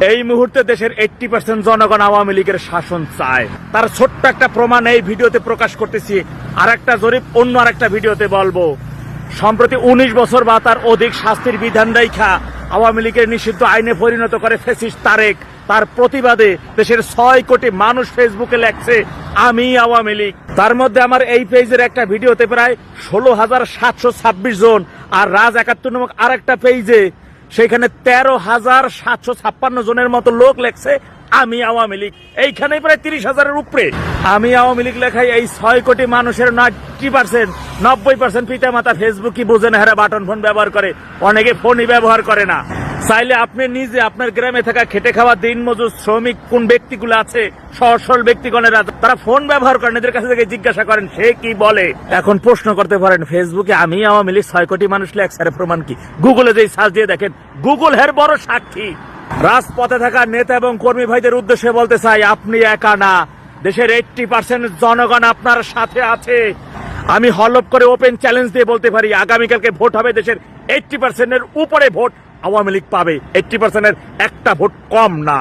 এই মুহূর্তে দেশের 80% জনগণ আওয়ামী লীগের শাসন চায়। তার ছোট্ট একটা প্রমাণ এই ভিডিওতে প্রকাশ করতেছি। আর একটা জরিপ অন্য আর একটা ভিডিওতে বলবো। সম্প্রতি 19 বছর বা তার অধিক শাস্তির বিধান রেখা আওয়ামী লীগের নিষিদ্ধ আইনে পরিণত করে ফ্যাসিস্ট তারেক। তার প্রতিবাদে দেশের 6 কোটি মানুষ ফেসবুকে লেখছে আমি আওয়ামী লীগ। তার মধ্যে আমার এই পেজের একটা ভিডিওতে প্রায় 16,726 জন, আর রাজ 71 নামক আর একটা পেজে সেখানে 13,756 জনের মতো লোক লেখছে আমি আওয়ামী লীগ। এইখানে প্রায় 30,000-এর উপরে আমি আওয়ামী লীগ লেখায় এই 6 কোটি মানুষের 90% পিতা মাতা ফেসবুক কি বোঝে না, হেরা বাটন ফোন ব্যবহার করে, অনেকে ফোনই ব্যবহার করে না। চাইলে আপনি নিজে আপনার গ্রামে থাকা খেটে খাওয়া দিনমজুর শ্রমিক কোন ব্যক্তিগুলো আছে, সহজ সরল ব্যক্তিগণেরা তারা ফোন ব্যবহার করেন, এদের কাছে থেকে জিজ্ঞাসা করেন সে কি বলে। এখন প্রশ্ন করতে পারেন ফেসবুকে আমি আওয়ামী লীগ 6 কোটি মানুষ লেখছে, প্রমাণ কি? গুগলে যে সার্চ দিয়ে দেখেন, গুগল হের বড় সাক্ষী। রাজপথে থাকা নেতা এবং কর্মী ভাইদের উদ্দেশ্যে বলতে চাই, আপনি একা না, দেশের 80% জনগণ আপনার সাথে আছে। আমি হলপ করে ওপেন চ্যালেঞ্জ দিয়ে বলতে পারি, আগামীকালকে ভোট হবে, দেশের 80%-এর উপরে ভোট আওয়ামী লীগ পাবে। 80%-এর একটা ভোট কম না।